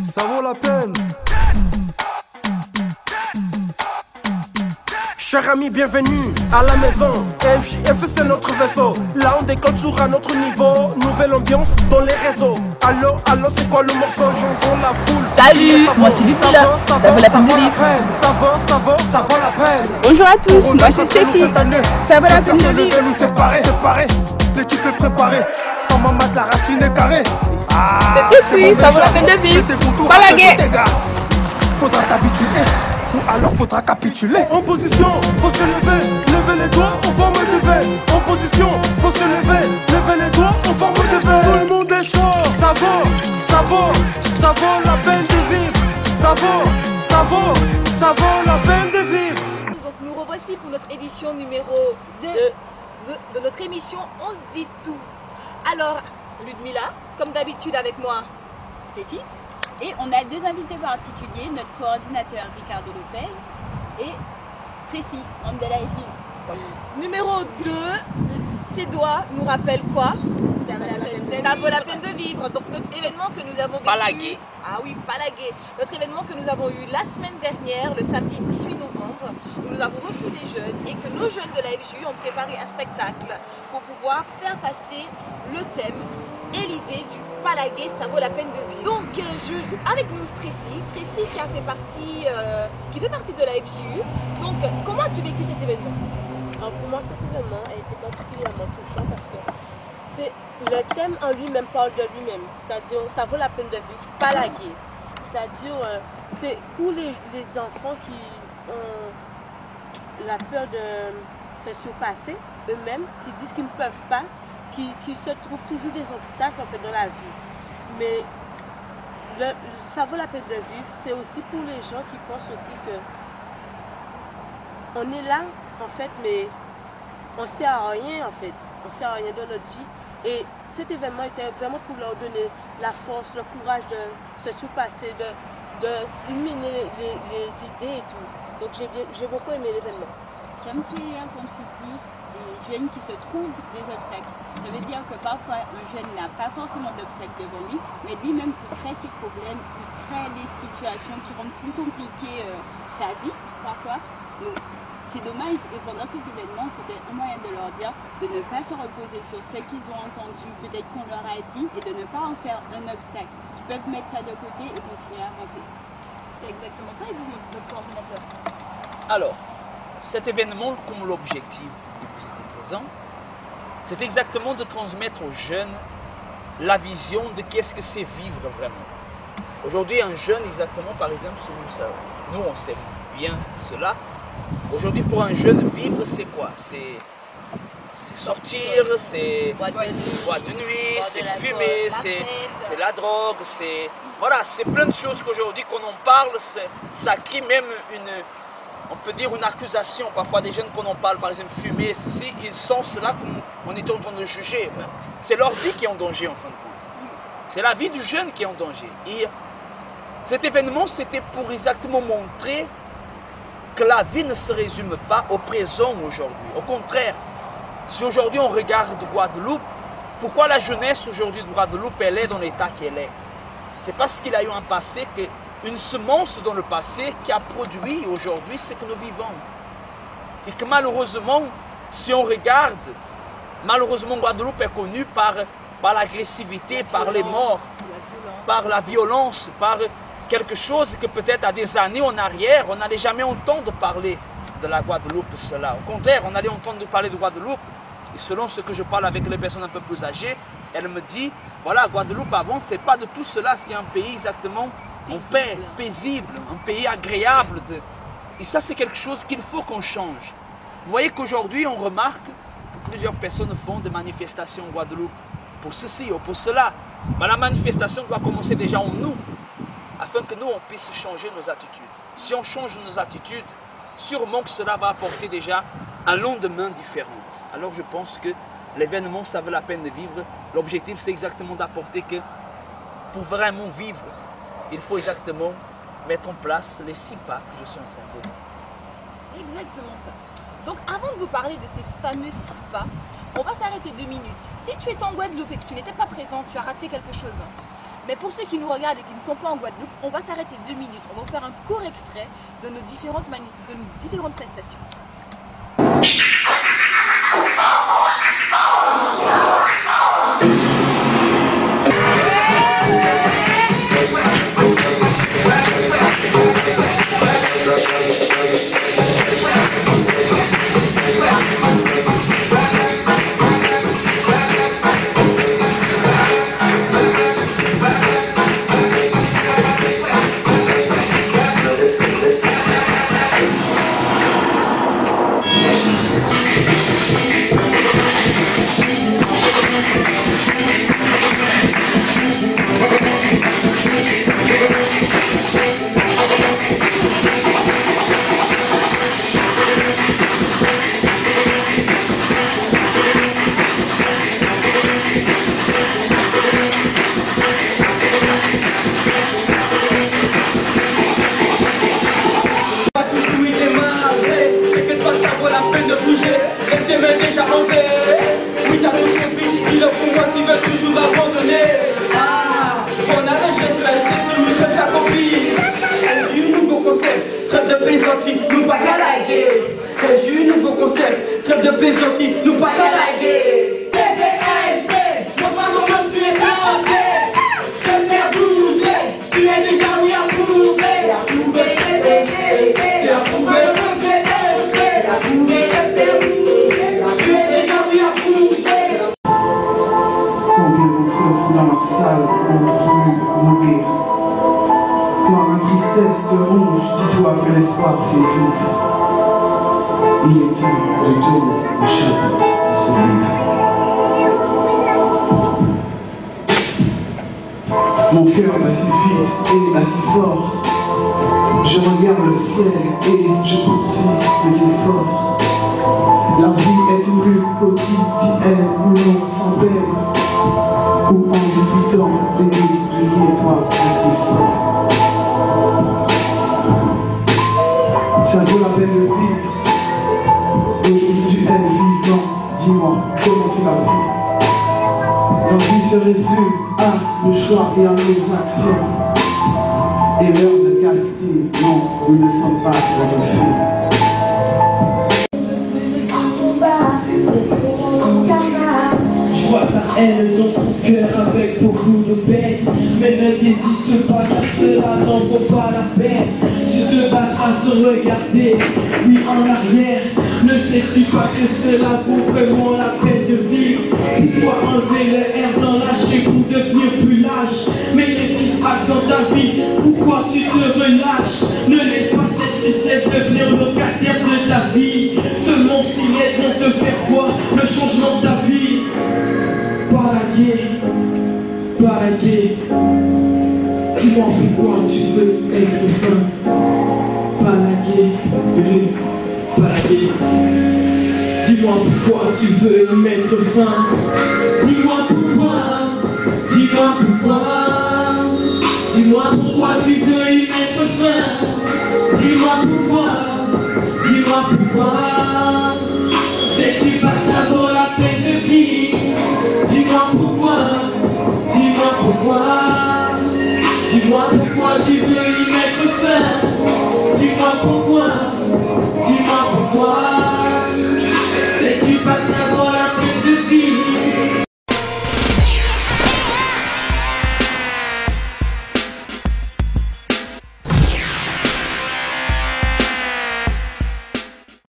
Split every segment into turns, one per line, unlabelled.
Ça vaut la peine. Chers amis, bienvenue à la maison. FJF, c'est notre vaisseau. Là, on décolle toujours à notre niveau. Nouvelle ambiance dans les réseaux. Allô, c'est quoi le morceau? J'entends la foule.
Salut, moi c'est Lucilla. Ça vaut la peine de vivre.
Ça vaut la peine.
Bonjour à tous, moi c'est Stéphie. Ça vaut la peine de vivre.
Nous séparer. L'équipe est préparée. En maman de la racine est carrée.
C'est ici, ça vaut la peine de vivre. Pas la guerre.
Faudra t'habituer. Ou alors faudra capituler. En position, faut se lever les doigts en forme de V. En position, faut se lever les doigts en forme de V. Tout le monde est chaud, ça vaut la peine de vivre. Ça vaut la peine de vivre.
Donc nous revoici pour notre édition numéro 2 de notre émission On se dit tout. Alors Ludmilla, comme d'habitude avec moi,
Stéphie. Et on a deux invités particuliers, notre coordinateur Ricardo Lopez et Tracy, homme de la ville.
Numéro 2, ces doigts nous rappellent quoi? Ça vaut la peine de vivre. Donc notre événement que nous avons vécu...
Palagué.
Ah oui, Palagué. Notre événement que nous avons eu la semaine dernière, le samedi 18 novembre, où nous avons reçu des jeunes et que nos jeunes de la FJU ont préparé un spectacle pour pouvoir faire passer le thème et l'idée du Palagué, ça vaut la peine de vivre. Donc avec nous Tracy qui fait partie de la FJU. Donc comment as-tu vécu cet événement?
Alors pour moi cet événement a été particulièrement touchant parce que le thème en lui-même parle de lui-même, c'est-à-dire ça vaut la peine de vivre, Palagué. C'est-à-dire c'est pour les enfants qui ont la peur de se surpasser eux-mêmes, qui disent qu'ils ne peuvent pas, qui se trouvent toujours des obstacles en fait dans la vie. Mais ça vaut la peine de vivre, c'est aussi pour les gens qui pensent aussi que on est là en fait, mais on ne sert à rien en fait, on ne sert à rien dans notre vie. Et cet événement était vraiment pour leur donner la force, le courage de se surpasser, de illuminer les idées et tout. Donc j'ai beaucoup aimé l'événement.
Comme tu es un petit des jeunes qui se trouvent des obstacles. Ça veut dire que parfois un jeune n'a pas forcément d'obstacles devant lui, mais lui-même il crée ses problèmes, il crée des situations qui rendent plus compliquées sa vie parfois. Donc c'est dommage et pendant cet événement c'était un moyen de leur dire de ne pas se reposer sur ce qu'ils ont entendu, peut-être qu'on leur a dit, et de ne pas en faire un obstacle. Ils peuvent mettre ça de côté et continuer à avancer.
C'est exactement ça et vous, notre coordinateur?
Alors, cet événement, comme l'objectif que vous êtes présent, c'est exactement de transmettre aux jeunes la vision de qu'est-ce que c'est vivre vraiment. Aujourd'hui, un jeune, exactement, par exemple, nous on sait bien cela. Aujourd'hui, pour un jeune, vivre, c'est quoi? C'est sortir, c'est boire de nuit, c'est fumer, c'est la drogue, voilà, c'est plein de choses qu'aujourd'hui, quand on parle, ça crée même on peut dire une accusation. Parfois des jeunes, quand on parle, par exemple, fumer, ceci, ils sont cela qu'on est en train de juger. Enfin, c'est leur vie qui est en danger en fin de compte. C'est la vie du jeune qui est en danger. Et cet événement, c'était pour exactement montrer que la vie ne se résume pas au présent aujourd'hui. Au contraire, si aujourd'hui on regarde Guadeloupe, pourquoi la jeunesse aujourd'hui de Guadeloupe, elle est dans l'état qu'elle est? C'est parce qu'il a eu un passé, une semence dans le passé qui a produit aujourd'hui ce que nous vivons. Et que malheureusement, si on regarde, malheureusement Guadeloupe est connue par l'agressivité, par les morts, par la violence, par quelque chose que peut-être à des années en arrière, on n'allait jamais entendre parler de la Guadeloupe, cela. Au contraire, on allait entendre parler de Guadeloupe. Et selon ce que je parle avec les personnes un peu plus âgées, elles me disent, voilà, Guadeloupe avant, c'est pas de tout cela, c'était un pays exactement en paix, paisible, un pays agréable. Et ça, c'est quelque chose qu'il faut qu'on change. Vous voyez qu'aujourd'hui, on remarque que plusieurs personnes font des manifestations en Guadeloupe pour ceci ou pour cela. Mais la manifestation doit commencer déjà en nous, afin que nous, on puisse changer nos attitudes. Si on change nos attitudes, sûrement que cela va apporter déjà un lendemain différent. Alors je pense que l'événement, ça vaut la peine de vivre. L'objectif, c'est exactement d'apporter que pour vraiment vivre, il faut exactement mettre en place les 6 pas que je suis en train de dire.
Exactement ça. Donc avant de vous parler de ces fameux 6 pas, on va s'arrêter 2 minutes. Si tu es en Guadeloupe et que tu n'étais pas présent, tu as raté quelque chose. Mais pour ceux qui nous regardent et qui ne sont pas en Guadeloupe, on va s'arrêter 2 minutes. On va vous faire un court extrait de nos différentes prestations.
Mon cœur bat si vite et bat si fort. Je regarde le ciel et je poursuis mes efforts. La vie est une lutte quotidienne où l'on s'en peine, où en débutant des milliers doivent rester forts. Ça vaut la peine de vivre. Aujourd'hui tu es vivant, dis-moi comment tu la vis. La vie se résume à nos choix et à nos actions. Et l'heure de casting, non, nous ne sommes pas dans un film.
Je vois ta haine dans ton cœur avec beaucoup de peine. Mais ne désiste pas car cela n'en vaut pas la peine. Tu te battras sans regarder, oui en arrière. Ne sais-tu pas que cela vaut vraiment la peine de vivre? Pourquoi enlever le R dans l'âge pour devenir plus lâche? Mais qu'est-ce qui se passe dans ta vie? Pourquoi tu te relâches? Ne laisse pas cette tristesse devenir locataire de ta vie. Seulement si l'aide vont te faire voir le changement de ta vie. Pas la guerre, pas la guerre. Dis-moi pourquoi tu veux être fin. Pas la guerre, pas la guerre. Dis-moi pourquoi tu veux y mettre fin. Dis-moi pourquoi, dis-moi pourquoi. Dis-moi pourquoi tu veux y mettre fin. Dis-moi pourquoi, dis-moi pourquoi. Sais-tu pas que ça vaut la peine de vivre? Dis-moi pourquoi, dis-moi pourquoi. Dis-moi pourquoi tu veux y mettre fin. Dis-moi pourquoi, dis-moi pourquoi. Sais-tu pas que ça vaut la peine de vivre?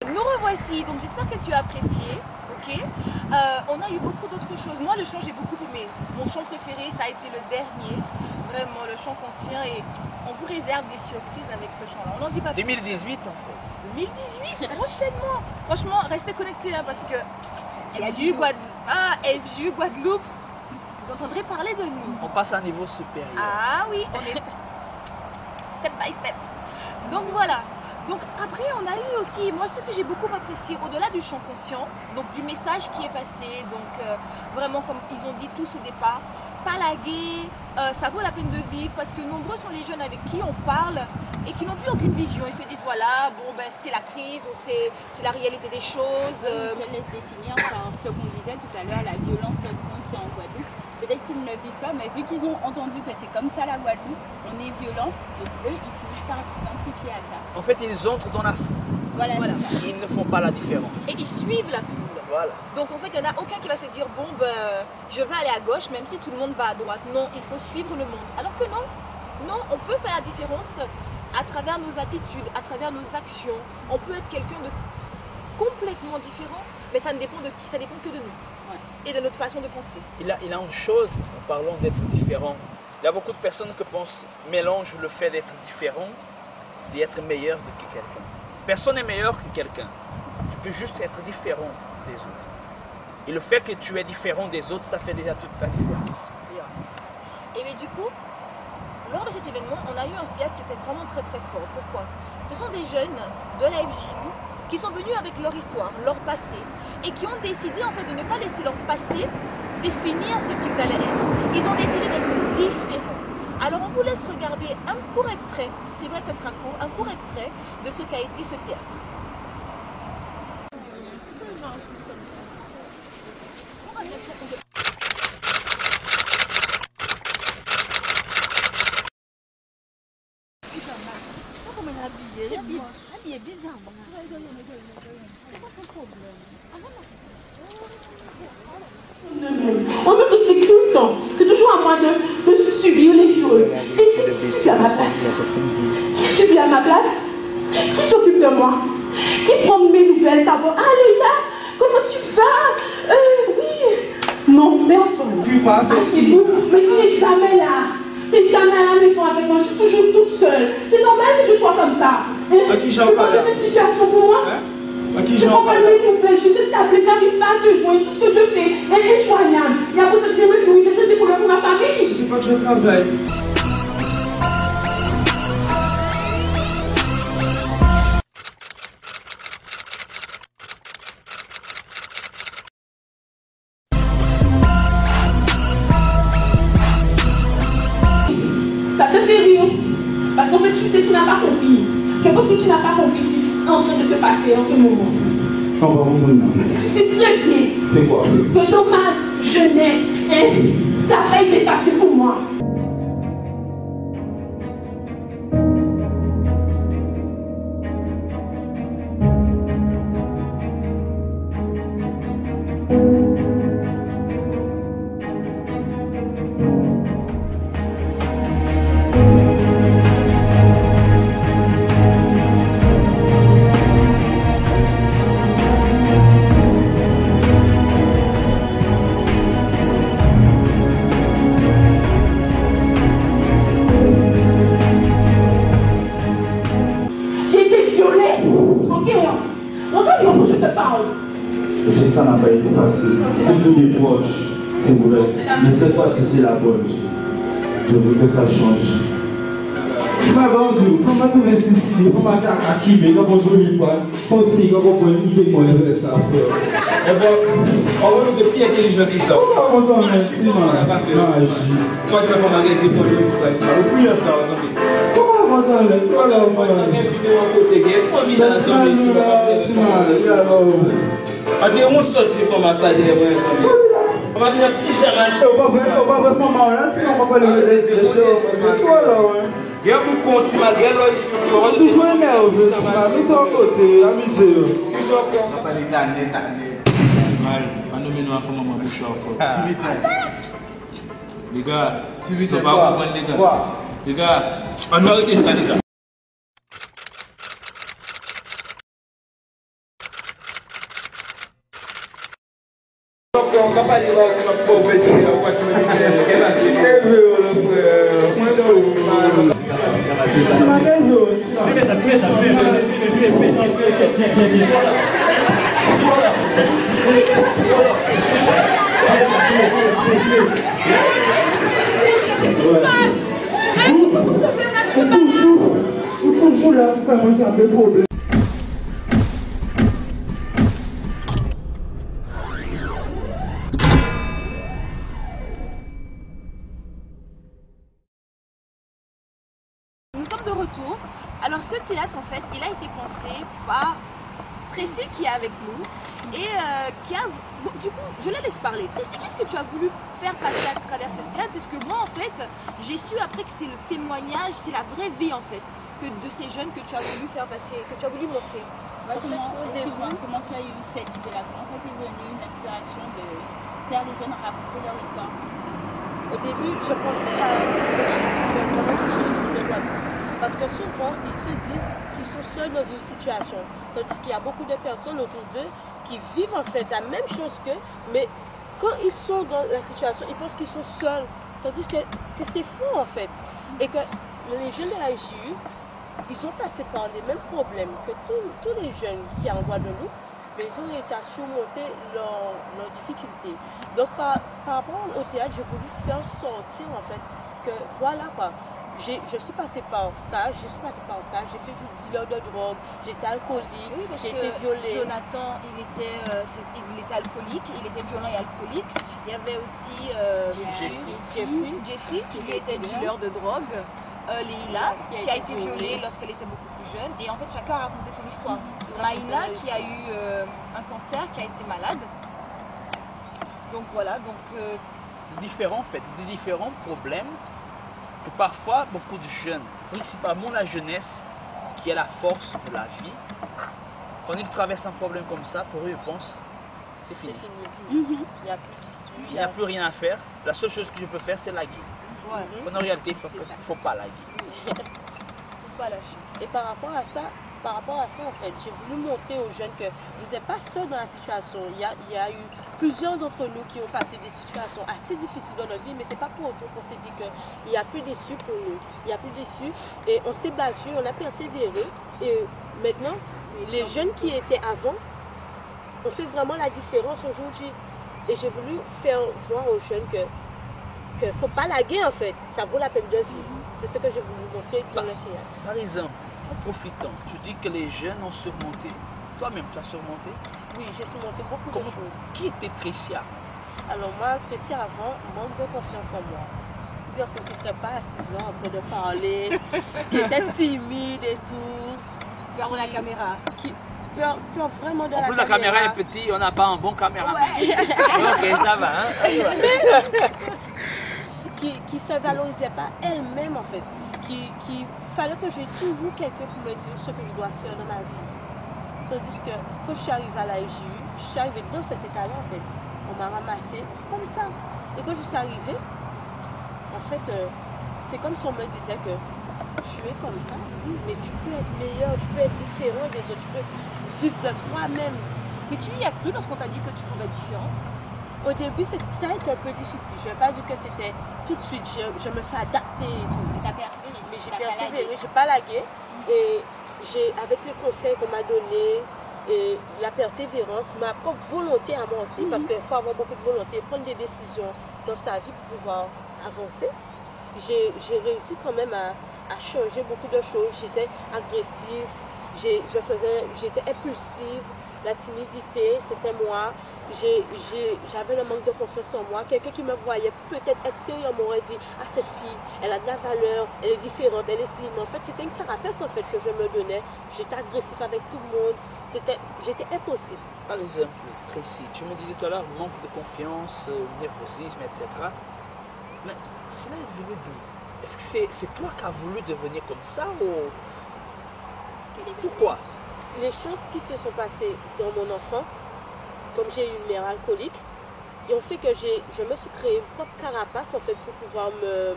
Nous revoici, donc j'espère que tu as apprécié, ok. On a eu beaucoup d'autres choses. Moi le chant j'ai beaucoup aimé. Mon chant préféré ça a été le dernier, vraiment le chant conscient, et on vous réserve des surprises avec ce chant là. On n'en dit pas plus.
2018 en fait.
2018 prochainement. Franchement restez connectés hein, parce que FJU Guadeloupe, FJU Guadeloupe, vous entendrez parler de nous.
On passe à un niveau supérieur.
Ah oui, on est step by step. Donc voilà. Donc après on a eu aussi, moi ce que j'ai beaucoup apprécié au-delà du chant conscient, donc du message qui est passé, donc vraiment comme ils ont dit tous au départ, pas laguer, ça vaut la peine de vivre parce que nombreux sont les jeunes avec qui on parle et qui n'ont plus aucune vision. Ils se disent voilà, bon ben c'est la crise ou c'est la réalité des choses.
Je laisse définir par ce qu'on disait tout à l'heure, la violence qui est en Guadeloupe. Peut-être qu'ils ne le vivent pas, mais vu qu'ils ont entendu que c'est comme ça la Guadeloupe, on est violent, donc eux ils finissent par s'identifier à ça.
En fait, ils entrent dans la foule.
Voilà.
Ils ne font pas la différence.
Et ils suivent la foule.
Voilà.
Donc en fait, il n'y en a aucun qui va se dire bon ben je vais aller à gauche même si tout le monde va à droite. Non, il faut suivre le monde. Alors que non, on peut faire la différence à travers nos attitudes, à travers nos actions. On peut être quelqu'un de complètement différent, mais ça ne dépend de qui, ça dépend que de nous. Ouais. Et de notre façon de penser.
Il a une chose, en parlant d'être différent, il y a beaucoup de personnes qui mélangent le fait d'être différent d'être meilleur que quelqu'un. Personne n'est meilleur que quelqu'un. Tu peux juste être différent des autres. Et le fait que tu es différent des autres, ça fait déjà toute la différence.
Et mais du coup, lors de cet événement, on a eu un théâtre qui était vraiment très très fort. Pourquoi? Ce sont des jeunes de la FJU qui sont venus avec leur histoire, leur passé, et qui ont décidé en fait de ne pas laisser leur passé définir ce qu'ils allaient être. Ils ont décidé d'être différents. Alors on vous laisse regarder un court extrait, c'est vrai que ce sera court, un court extrait de ce qu'a été ce théâtre.
Habillé bizarrement. C'est quoi son problème?
On me critique tout le temps. C'est toujours à moi de subir les choses. Et qui subit à ma place? Qui subit à ma place? Qui s'occupe de moi? Qui prend mes nouvelles? Savoir, ah Leïla, comment tu vas? Oui. Non, mais en soi. C'est vous. Mais tu n'es jamais là. Tu n'es jamais à la maison avec moi. Je suis toujours toute seule. C'est normal que je sois comme ça.
À qui j'en parle?
C'est cette situation pour moi.
À qui
je
j'en
prends pas mes nouvelles, j'essaie de t'appeler, j'arrive pas à te joindre, tout ce que je fais est injoignable. Il y a pour cette firme qui j'essaie des problèmes pour ma famille.
Je sais pas que je travaille.
Ça te fait rire. Parce qu'en fait, tu sais, tu n'as pas compris. Je pense que tu n'as pas compris ce qui est en train de se passer en ce moment. Tu sais très bien.
C'est quoi?
Que dans ma jeunesse, ça n'a pas été facile pour moi.
Je sais que ça n'a pas été facile, surtout des proches, c'est vrai. Mais cette fois-ci, c'est la bonne. Je veux que ça change.
Tu m'as vendu, comment tu m'as suicidé, comment tu as kiffé, comment tu m'as pas, conseil, comment tu m'as kiffé, moi je fais ça. Et bon, on va nous depuis intelligent qui ça. Comment tu m'as dit, moi tu m'as pas magasin pour lui, ça. Ou plus ça, comment tu m'as dit, toi là, moi tu m'as invité à côté, comment tu m'as dit, ah, tu es un seul qui fait ma salle de moi. On va venir plus jamais. On va faire maman là, sinon on va pas le choses. C'est quoi là, ouais? Il y a beaucoup de gens qui sont ici. On va toujours énerver. On va mettre en côté, amuser. On va pas les gagner, on nous met nous à faire maman bouche en fort. Les gars, tu vas pas comprendre les gars. Les gars, on va arrêter ça, les gars. On va pas dire que on va faire toujours là pour faire un peu de problème.
ce théâtre, en fait, il a été pensé par Tracy qui est avec nous et qui a... Bon, du coup, je la laisse parler. Tracy, qu'est-ce que tu as voulu faire passer à travers ce théâtre? Parce que moi, en fait, j'ai su après que c'est le témoignage, c'est la vraie vie, en fait, que de ces jeunes que tu as voulu faire passer, que tu as voulu montrer.
Comment tu as eu cette idée-là? Comment ça t'est venu l'inspiration de faire les jeunes raconter leur histoire?
Au début, je pensais à parce que souvent, ils se disent qu'ils sont seuls dans une situation. Tandis qu'il y a beaucoup de personnes autour d'eux qui vivent en fait la même chose qu'eux, mais quand ils sont dans la situation, ils pensent qu'ils sont seuls. Tandis que c'est faux en fait. Et que les jeunes de la JU, ils ont passé par les mêmes problèmes que tous les jeunes qui en Guadeloupe, mais ils ont réussi à surmonter leurs difficultés. Donc par rapport au théâtre, j'ai voulu faire sortir en fait que voilà quoi. Je suis passée par ça, j'ai fait du dealer de drogue, j'étais alcoolique,
oui,
j'ai été violée.
Jonathan, il était alcoolique, il était violent et alcoolique. Il y avait aussi Jeffrey qui lui était dealer de drogue. Leila qui a été violée lorsqu'elle était beaucoup plus jeune. Et en fait, chacun a raconté son histoire. Maïna qui a eu un cancer, qui a été malade. Donc voilà,
différents problèmes que parfois beaucoup de jeunes, principalement la jeunesse, qui est la force de la vie, quand ils traversent un problème comme ça, pour eux, ils pensent c'est fini.
Il n'y a plus d'issue.
Il n'y a plus rien à faire. La seule chose que je peux faire, c'est laguer.
ouais.
En réalité, il ne faut pas laguer.
Faut pas lâcher.
Et par rapport à ça, en fait, j'ai voulu montrer aux jeunes que vous n'êtes pas seuls dans la situation. Il y a eu plusieurs d'entre nous qui ont passé des situations assez difficiles dans notre vie, mais ce n'est pas pour autant qu'on s'est dit qu'il n'y a plus d'issue pour nous. Il n'y a plus d'issue. Et on s'est battu, on a persévéré. Et maintenant, les jeunes qui étaient avant, on fait vraiment la différence aujourd'hui. Et j'ai voulu faire voir aux jeunes qu'il ne faut pas laguer en fait. Ça vaut la peine de vivre. C'est ce que j'ai voulu montrer dans le théâtre.
Par exemple, en profitant, tu dis que les jeunes ont surmonté. Toi-même, tu as surmonté?
Oui, j'ai surmonté beaucoup de choses.
Qui était Tracy avant?
Alors moi, Tracy avant, manque de confiance en moi. Une personne qui ne serait pas assise en train de parler, qui était timide et tout.
Peur de la caméra.
Peur vraiment de la caméra.
En plus, la caméra est petite, on n'a pas un bon caméraman.
Ouais.
Ok, ça va. Hein?
Qui ne se valorisait pas elle-même en fait. Qui fallait que j'ai toujours quelqu'un pour me dire ce que je dois faire dans ma vie. Tandis que quand je suis arrivée à la FJU, je suis arrivée dans cet état-là en fait. On m'a ramassée comme ça. Et quand je suis arrivée, en fait, c'est comme si on me disait que tu es comme ça, mais tu peux être meilleur, tu peux être différent des autres, tu peux vivre de toi-même.
Mais tu y as cru lorsqu'on t'a dit que tu pouvais être différent?
Au début, ça a été un peu difficile. Je ne vais pas dire que c'était tout de suite. Je me suis adaptée et tout.
Mais tu as persévéré.
Mais j'ai persévéré, je n'ai pas lagué. Et avec les conseils qu'on m'a donnés, et la persévérance, ma propre volonté à moi aussi, parce qu'il faut avoir beaucoup de volonté, prendre des décisions dans sa vie pour pouvoir avancer. J'ai réussi quand même à changer beaucoup de choses. J'étais agressive, j'étais impulsive, la timidité, c'était moi. J'avais le manque de confiance en moi. Quelqu'un qui me voyait peut-être extérieurement aurait dit « Ah, cette fille, elle a de la valeur, elle est différente, elle est si... » Mais en fait, c'était une carapace en fait, que je me donnais. J'étais agressif avec tout le monde. J'étais impossible.
Par exemple, Tracy, tu me disais tout à l'heure manque de confiance, nervosisme, etc. Mais cela est venu d'où? Est-ce que c'est toi qui as voulu devenir comme ça ou pourquoi?
Les choses qui se sont passées dans mon enfance, comme j'ai eu une mère alcoolique, et ont fait que je me suis créé une propre carapace en fait pour pouvoir me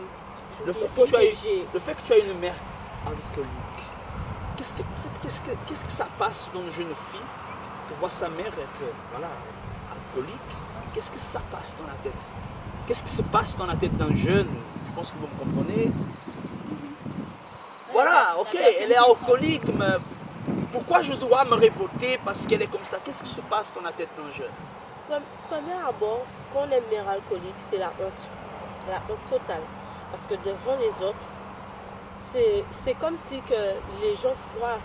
protéger.
Le fait que tu as une mère alcoolique, qu'est-ce que ça passe dans une jeune fille de voir sa mère être alcoolique? Qu'est-ce que ça passe dans la tête? Qu'est-ce qui se passe dans la tête d'un jeune? Je pense que vous me comprenez. Voilà, ok, elle est alcoolique, mais pourquoi je dois me révolter parce qu'elle est comme ça? Qu'est-ce qui se passe dans la tête d'un jeune?
Premier abord, quand on est mère alcoolique, c'est la honte totale. Parce que devant les autres, c'est comme si que les gens voient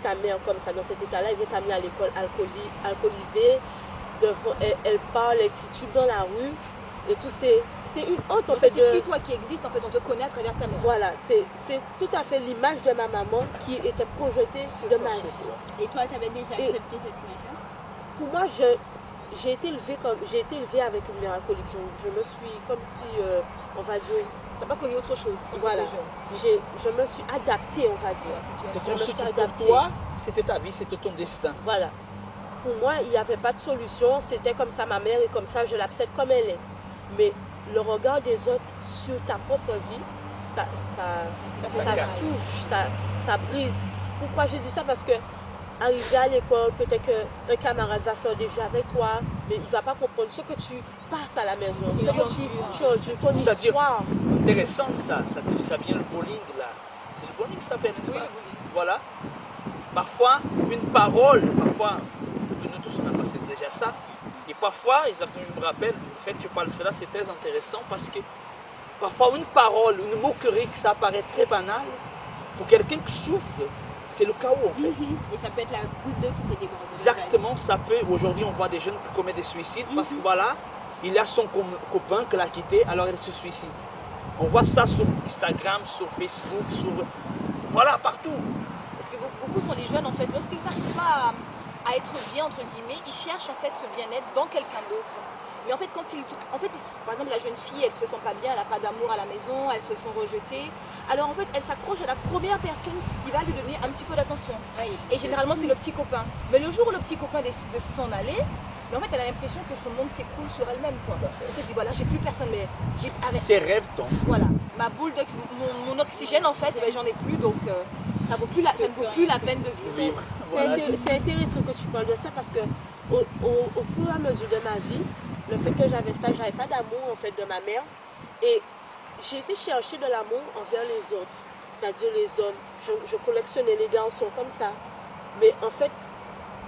ta mère comme ça, dans cet état-là, elle vient t'amener à l'école alcoolisée, elle parle, elle titube dans la rue, et tout, c'est une honte en
fait,
fait.
c'est plus toi qui existe, en fait, on te connaît à travers ta mère.
Voilà, c'est tout à fait l'image de ma maman qui était projetée de ma vie.
Et toi, tu avais déjà accepté cette image-là?
Pour moi, j'ai été élevée avec une mère alcoolique. Je me suis comme si, on va dire...
Tu n'as pas connu autre chose.
Voilà, je me suis adaptée, on va dire.
C'est comme si pour toi, c'était ta vie, c'était ton destin.
Voilà. Pour moi, il n'y avait pas de solution. C'était comme ça ma mère et comme ça, je l'accepte comme elle est. Mais le regard des autres sur ta propre vie, ça touche, ça brise. Pourquoi je dis ça? Parce que arrivé à l'école, peut-être qu'un camarade va faire des jeux avec toi, mais il ne va pas comprendre ce que tu passes à la maison, ce que tu ton histoire.
Intéressant ça vient le bowling là. C'est le bowling que ça s'appelle, n'est-ce pas? Voilà. Parfois, une parole, parfois, nous tous on a passé déjà ça, et parfois, exactement, je me rappelle, le fait que tu parles de cela, c'est très intéressant parce que parfois une parole, une moquerie, que ça paraît très banal, pour quelqu'un qui souffre, c'est le chaos en fait.
Et ça peut être la goutte d'eau qui fait déborder.
Exactement, ça peut. Aujourd'hui, on voit des jeunes qui commettent des suicides parce que voilà, il a son copain qui l'a quitté, alors il se suicide. On voit ça sur Instagram, sur Facebook, voilà, partout.
Parce que beaucoup sont les jeunes en fait, lorsqu'ils n'arrivent pas à être bien entre guillemets, ils cherchent en fait ce bien-être dans quelqu'un d'autre. Mais en fait, par exemple, la jeune fille, elle se sent pas bien, elle n'a pas d'amour à la maison, elles se sont rejetées. Alors en fait, elle s'accroche à la première personne qui va lui donner un petit peu d'attention. Oui. Et généralement, c'est le petit copain. Mais le jour où le petit copain décide de s'en aller, mais en fait, elle a l'impression que son monde s'écroule sur elle-même. Elle se dit, voilà, j'ai plus personne, mais j'ai arrêté.
Ses rêves tombent.
Voilà, ma boule mon oxygène, en fait, ben, j'en ai plus, donc ça ne vaut plus la peine de vivre.
C'est intéressant que tu parles de ça parce que au fur et à mesure de ma vie, le fait que j'avais ça, j'avais pas d'amour en fait de ma mère. Et j'ai été chercher de l'amour envers les autres, c'est-à-dire les hommes. Je collectionnais les garçons comme ça. Mais en fait,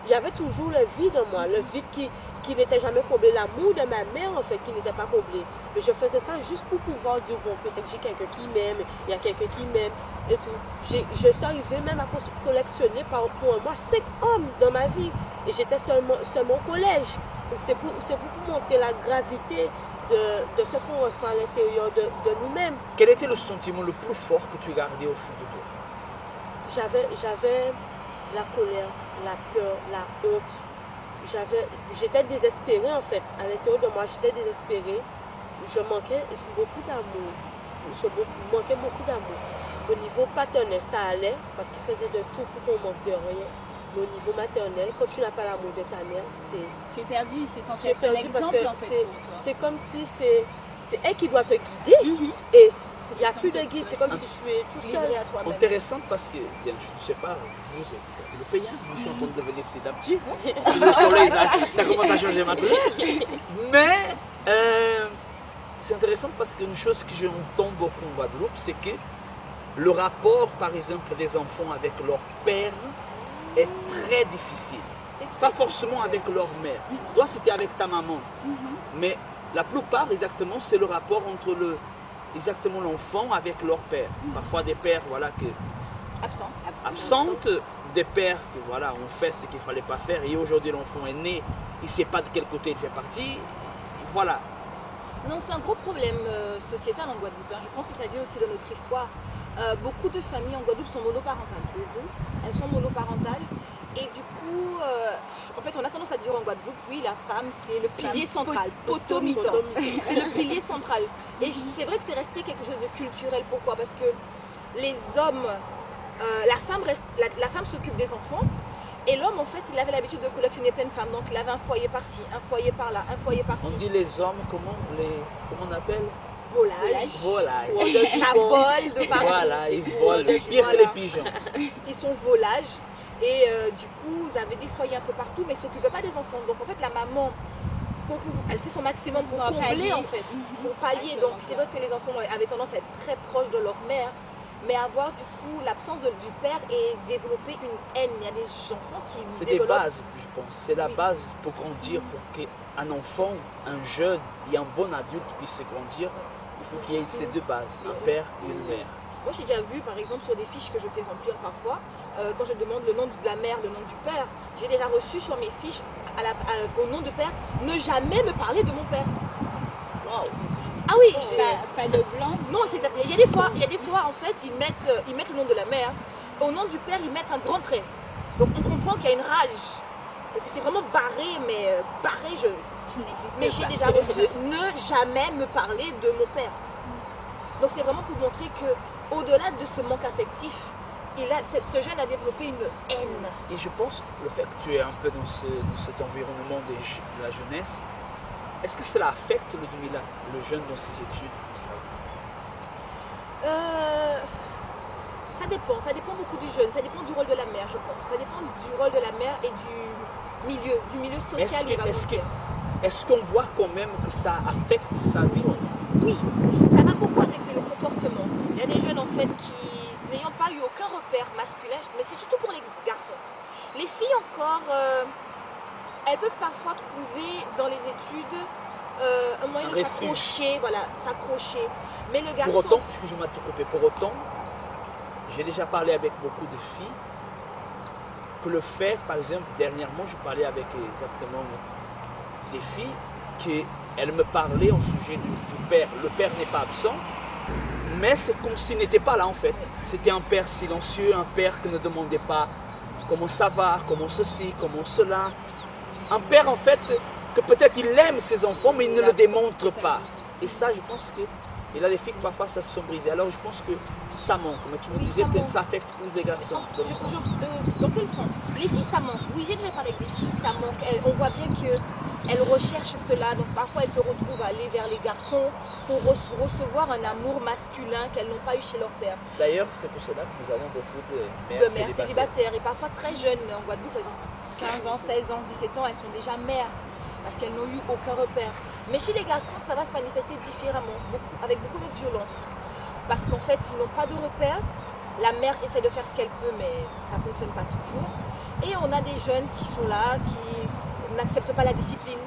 il y avait toujours le vide en moi, le vide qui n'était jamais comblé, l'amour de ma mère en fait qui n'était pas comblé. Mais je faisais ça juste pour pouvoir dire, bon, peut-être j'ai quelqu'un qui m'aime, il y a quelqu'un qui m'aime et tout. Je suis arrivée même à collectionner pour moi 5 hommes dans ma vie. Et j'étais seulement au collège. C'est pour montrer la gravité de ce qu'on ressent à l'intérieur de nous-mêmes.
Quel était le sentiment le plus fort que tu gardais au fond de toi?
J'avais la colère, la peur, la honte. J'étais désespérée en fait. À l'intérieur de moi, j'étais désespérée. Je manquais beaucoup d'amour. Je manquais beaucoup d'amour. Au niveau paternel, ça allait parce qu'il faisait de tout pour qu'on manque de rien. Mais au niveau maternel, quand tu n'as pas l'amour de ta mère, c'est...
Tu es perdu, c'est censé être un exemple en fait.
C'est comme si c'est elle qui doit te guider et il n'y a plus de guide. C'est comme si tu es tout seul.
Intéressant parce que, je ne sais pas, vous êtes européen, moi je suis en train de devenir petit à petit. Le soleil, ça commence à changer maintenant. Mais c'est intéressant parce qu'une chose que j'entends beaucoup en Guadeloupe, c'est que le rapport, par exemple, des enfants avec leur père est très difficile. Pas forcément avec leur mère. Toi, c'était avec ta maman. Mais la plupart, exactement, c'est le rapport entre l'enfant avec leur père. Parfois des pères, voilà, absentes, des pères qui, voilà, ont fait ce qu'il ne fallait pas faire. Et aujourd'hui, l'enfant est né, il ne sait pas de quel côté il fait partie. Voilà.
Non, c'est un gros problème sociétal en Guadeloupe. Je pense que ça vient aussi de notre histoire. Beaucoup de familles en Guadeloupe sont monoparentales. Elles sont monoparentales. Et du coup, en fait, on a tendance à dire en Guadeloupe, oui, la femme, c'est le pilier central, potomitan. C'est le pilier central. Et c'est vrai que c'est resté quelque chose de culturel. Pourquoi? Parce que les hommes, la femme s'occupe des enfants. Et l'homme, en fait, il avait l'habitude de collectionner plein de femmes. Donc, il avait un foyer par-ci, un foyer par-là, un foyer par-ci.
On dit les hommes, comment on appelle?
Volage.
Ça
vole de partout.
Voilà, ils volent, pire que les pigeons.
Ils sont volages. Et du coup, vous avez des foyers un peu partout, mais ils ne s'occupaient pas des enfants. Donc en fait, la maman, elle fait son maximum pour combler en fait, pour pallier. Donc c'est vrai que les enfants avaient tendance à être très proches de leur mère, mais avoir du coup l'absence du père et développer une haine. Il y a des enfants qui
c'est des bases, je pense. C'est la base pour grandir, pour qu'un enfant, un jeune et un bon adulte puisse grandir. Il faut qu'il y ait ces deux bases, un père et une mère.
Moi, j'ai déjà vu, par exemple, sur des fiches que je fais remplir parfois, quand je demande le nom de la mère, le nom du père, j'ai déjà reçu sur mes fiches, au nom de père, ne jamais me parler de mon père. Ah oui,
Pas de blanc.
non, il y a des fois, en fait, ils mettent le nom de la mère. Au nom du père, ils mettent un grand trait. Donc on comprend qu'il y a une rage. C'est vraiment barré, mais barré, mais j'ai déjà reçu ne jamais me parler de mon père. Donc c'est vraiment pour montrer que au-delà de ce manque affectif, ce jeune a développé une haine.
Et je pense que le fait que tu es un peu dans cet environnement de la jeunesse, est-ce que cela affecte le jeune dans ses études?
Ça dépend beaucoup du jeune, ça dépend du rôle de la mère, je pense. Ça dépend du rôle de la mère et du milieu social où il va grandir.
Est-ce qu'on voit quand même que ça affecte sa vie?
Oui, ça va beaucoup affecter le comportement. Il y a des jeunes en fait qui, n'ayant pas eu aucun repère masculin, mais c'est surtout pour les garçons. Les filles encore, elles peuvent parfois trouver dans les études un moyen de s'accrocher, voilà, s'accrocher. Mais le garçon...
Pour autant, excuse-moi de te couper, pour autant, j'ai déjà parlé avec beaucoup de filles que le fait, par exemple, dernièrement, je parlais avec exactement des filles qu'elles me parlaient au sujet du père. Le père n'est pas absent, mais c'est comme s'il n'était pas là en fait. C'était un père silencieux, un père qui ne demandait pas comment ça va, comment ceci, comment cela. Un père en fait que peut-être il aime ses enfants, mais il ne le démontre pas. Et ça, je pense que... Et là, les filles, parfois, ça se sont brisées. Alors, je pense que ça manque. Mais tu me disais que ça affecte plus les garçons.
Dans quel sens? Les filles, ça manque. Oui, j'ai déjà parlé avec des filles, ça manque. On voit bien qu'elles recherchent cela. Donc, parfois, elles se retrouvent à aller vers les garçons pour recevoir un amour masculin qu'elles n'ont pas eu chez leur père.
D'ailleurs, c'est pour cela que nous avons beaucoup de
mères célibataires. Et parfois très jeunes. En Guadeloupe, elles ont 15 ans, 16 ans, 17 ans. Elles sont déjà mères parce qu'elles n'ont eu aucun repère. Mais chez les garçons, ça va se manifester différemment, avec beaucoup de violence. Parce qu'en fait, ils n'ont pas de repère. La mère essaie de faire ce qu'elle peut, mais ça ne fonctionne pas toujours. Et on a des jeunes qui sont là, qui n'acceptent pas la discipline,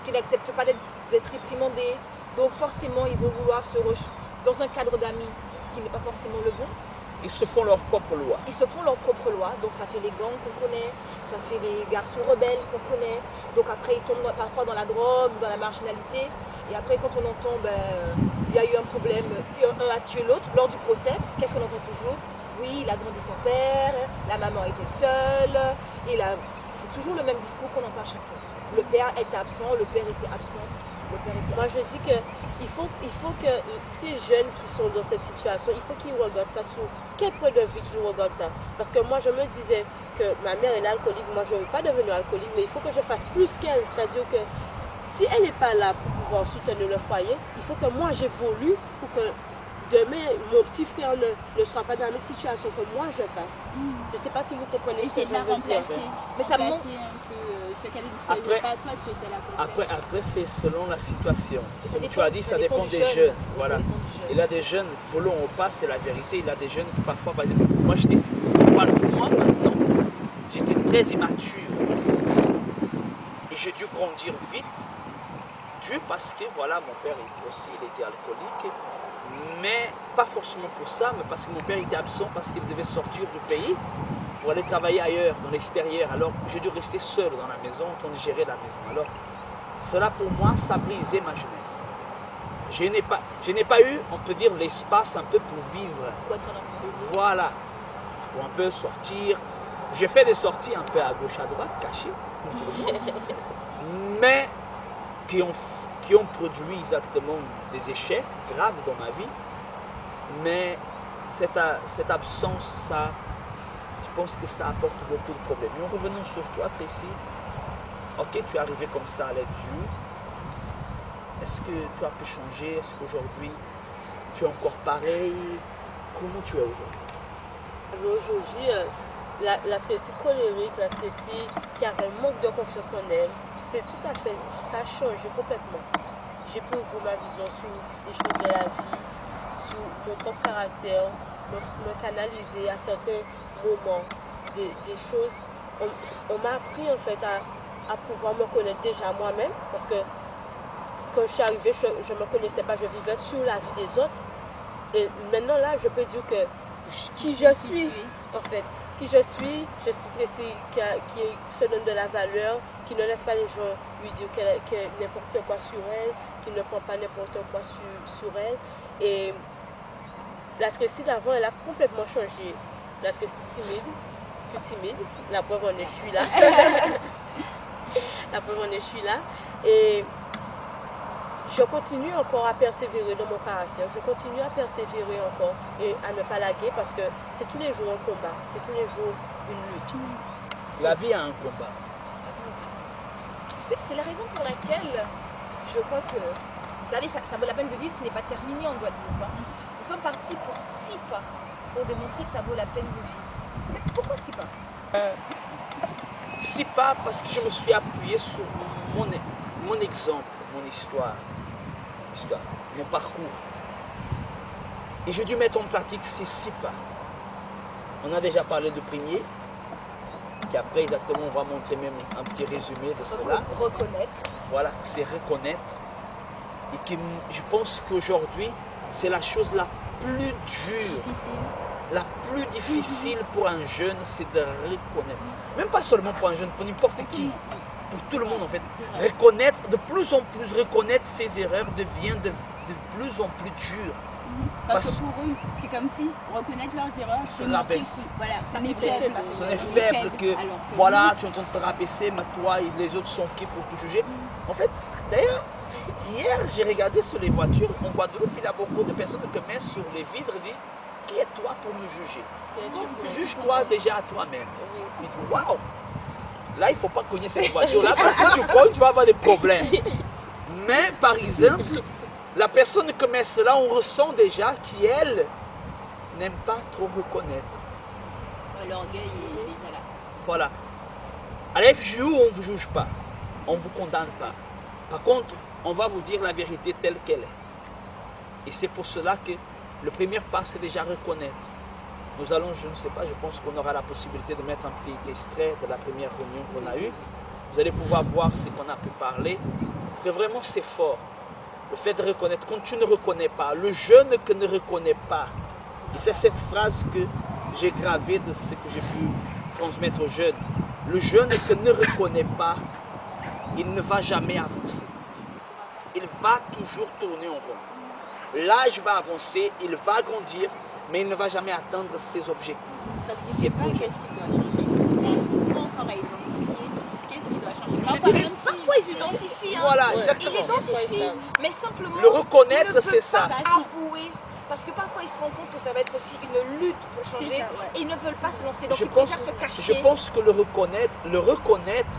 qui n'acceptent pas d'être réprimandés. Donc forcément, ils vont vouloir dans un cadre d'amis qui n'est pas forcément le bon.
Ils se font leur propre loi.
Ils se font leur propre loi. Donc ça fait les gangs qu'on connaît, ça fait les garçons rebelles qu'on connaît. Donc après, ils tombent parfois dans la drogue, dans la marginalité. Et après, quand on entend, il y a eu un problème, un a tué l'autre, lors du procès, qu'est-ce qu'on entend toujours? Oui, il a grandi son père, la maman était seule. C'est toujours le même discours qu'on entend à chaque fois. Le père était absent, le père était absent.
Moi, je dis qu'il faut que ces jeunes qui sont dans cette situation, il faut qu'ils regardent ça sous quel point de vue qu'ils regardent ça. Parce que moi, je me disais que ma mère est alcoolique, moi, je ne veux pas devenir alcoolique, mais il faut que je fasse plus qu'elle. C'est-à-dire que si elle n'est pas là pour pouvoir soutenir le foyer, il faut que moi, j'évolue pour que demain, mon petit frère ne sera pas dans la même situation que moi, je passe. Je ne sais pas si vous comprenez ce que je veux dire.
Mais ça montre...
Après, c'est selon la situation. Comme tu as dit, ça dépend des jeunes. Voilà. Il y a des jeunes, voulons ou pas, c'est la vérité. Il y a des jeunes qui parfois, par exemple, moi, je parle pour moi maintenant, j'étais très immature. Et j'ai dû grandir vite, parce que, voilà, mon père aussi, il était alcoolique. Mais pas forcément pour ça, mais parce que mon père était absent, parce qu'il devait sortir du pays pour aller travailler ailleurs, dans l'extérieur. Alors j'ai dû rester seul dans la maison, en train de gérer la maison. Alors cela pour moi, ça a brisé ma jeunesse. Je n'ai pas eu, on peut dire, l'espace un peu pour vivre. Voilà, pour un peu sortir. J'ai fait des sorties un peu à gauche, à droite, cachées, mais qui ont produit exactement des échecs graves dans ma vie. Mais cette absence, ça, je pense que ça apporte beaucoup de problèmes. Mais en revenant sur toi, Tracy, ok, tu es arrivé comme ça à l'aide du Dieu. Est-ce que tu as pu changer? Est-ce qu'aujourd'hui, tu es encore pareil? Comment tu es aujourd'hui?
Aujourd'hui, la Tracy colérique, la Tracy qui a un manque de confiance en elle, c'est tout à fait, ça a changé complètement. J'ai pu ouvrir ma vision sur les choses de la vie, sur mon propre caractère, me canaliser à certains moments, des choses. On m'a appris en fait à pouvoir me connaître déjà moi-même, parce que quand je suis arrivée, je ne me connaissais pas, je vivais sur la vie des autres. Et maintenant là, je peux dire que qui je suis, en fait. Qui je suis Tracy qui se donne de la valeur, qui ne laisse pas les gens lui dire n'importe quoi sur elle, qui ne prend pas n'importe quoi sur elle. Et la Tracy d'avant, elle a complètement changé. La Tracy timide, plus timide, la preuve en est, je suis là. La preuve en est, je suis là. Et je continue encore à persévérer dans mon caractère. Je continue à persévérer encore et à ne pas laguer parce que c'est tous les jours un combat. C'est tous les jours une lutte.
La vie a un combat.
C'est la raison pour laquelle je crois que, vous savez, ça vaut la peine de vivre, ce n'est pas terminé en Guadeloupe. Hein. Nous sommes partis pour 6 pas pour démontrer que ça vaut la peine de vivre. Mais pourquoi 6 pas
6 pas parce que je me suis appuyé sur mon exemple, mon histoire, mon parcours. Et j'ai dû mettre en pratique ces 6 pas. On a déjà parlé de premier, qui après exactement on va montrer même un petit résumé de cela.
Reconnaître.
Voilà, c'est reconnaître. Et que je pense qu'aujourd'hui, c'est la chose la plus dure, la plus difficile pour un jeune, c'est de reconnaître. Même pas seulement pour un jeune, pour n'importe qui, pour tout le monde en fait. Reconnaître, de plus en plus reconnaître ses erreurs devient de plus en plus dur.
Parce que pour eux, c'est comme si reconnaître leurs erreurs, c'est
rabaisse.
Voilà,
On est faible que voilà, tu es en train de te rabaisser, mais toi et les autres sont qui pour te juger. En fait, d'ailleurs, hier j'ai regardé sur les voitures, en Guadeloupe, il y a beaucoup de personnes qui mettent sur les vitres et disent qui es toi pour me juger? Juge-toi déjà à toi-même. Il dit waouh! Là, il ne faut pas cogner cette voiture-là parce que tu cognes, tu vas avoir des problèmes. Mais par exemple, la personne qui met cela, on ressent déjà qu'elle n'aime pas trop reconnaître.
L'orgueil est déjà là.
Voilà. À la FJU, on ne vous juge pas. On ne vous condamne pas. Par contre, on va vous dire la vérité telle qu'elle est. Et c'est pour cela que le premier pas, c'est déjà reconnaître. Nous allons, je ne sais pas, je pense qu'on aura la possibilité de mettre un petit extrait de la première réunion qu'on a eue. Vous allez pouvoir voir ce qu'on a pu parler. Que vraiment, c'est fort. Le fait de reconnaître, quand tu ne reconnais pas, le jeune qui ne reconnaît pas, et c'est cette phrase que j'ai gravée de ce que j'ai pu transmettre aux jeunes, le jeune qui ne reconnaît pas, il ne va jamais avancer. Il va toujours tourner en rond. L'âge va avancer, il va grandir, mais il ne va jamais atteindre ses objectifs.
Parce qu'il ne sait pas qu'est-ce qui doit changer. Il pense à identifier qu'est-ce qui doit changer.
Parfois ils s'identifient. Hein.
Voilà, exactement.
Ils identifient, mais simplement
le reconnaître, c'est ça.
Avouer. Parce que parfois ils se rendent compte que ça va être aussi une lutte pour changer et ils ne veulent pas se lancer. Donc ils préfèrent se cacher.
Je pense que le reconnaître,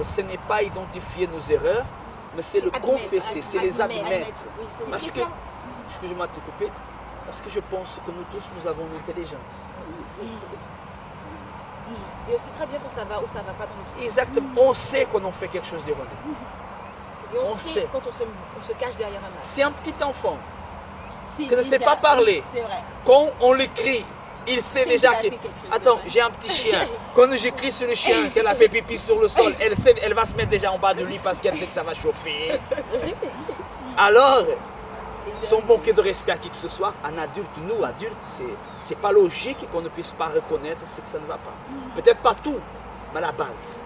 ce n'est pas identifier nos erreurs, mais c'est le confesser, c'est les admettre. Parce que, excusez-moi de te couper, parce que je pense que nous tous, nous avons une intelligence.
Et aussi très bien quand ça va ou ça ne va pas dans notre vie.
Exactement, on sait quand on fait quelque chose d'erroné.
Et on sait quand on se cache derrière un masque.
C'est un petit enfant qui ne sait pas parler. Quand on l'écrit, il sait déjà que... Attends, j'ai un petit chien. Quand j'écris sur le chien qu'elle a fait pipi sur le sol, elle va se mettre déjà en bas de lui parce qu'elle sait que ça va chauffer. Alors, sans manquer de respect à qui que ce soit, un adulte, nous adultes, c'est pas logique qu'on ne puisse pas reconnaître ce que ça ne va pas. Peut-être pas tout, mais la base.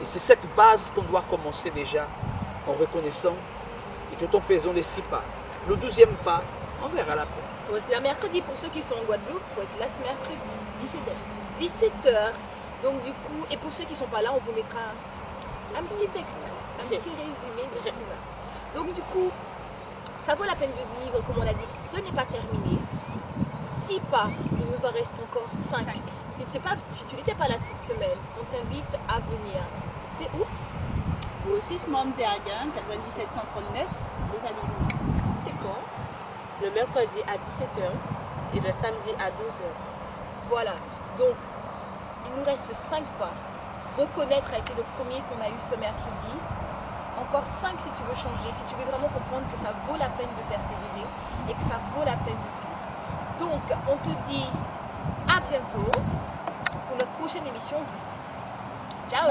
Et c'est cette base qu'on doit commencer déjà en reconnaissant et tout en faisant les 6 pas. Le 12e pas, on verra la paix.
Il faut être là mercredi pour ceux qui sont en Guadeloupe, il faut être là ce mercredi, 17h. Donc du coup, et pour ceux qui ne sont pas là, on vous mettra un petit extrait, un petit résumé de ce qu'on a. Donc du coup, ça vaut la peine de vivre, comme on a dit, ce n'est pas terminé. 6 pas, il nous en reste encore 5. Si tu n'étais pas là cette semaine, on t'invite à venir. C'est où?
Au 6 Montbergen, 9739, les Alignes.
C'est quand?
Le mercredi à 17h et le samedi à 12h.
Voilà, donc il nous reste 5 pas. Reconnaître a été le premier qu'on a eu ce mercredi. Encore 5 si tu veux changer, si tu veux vraiment comprendre que ça vaut la peine de persévérer et que ça vaut la peine de vivre. Donc, on te dit à bientôt pour notre prochaine émission. On se dit ciao.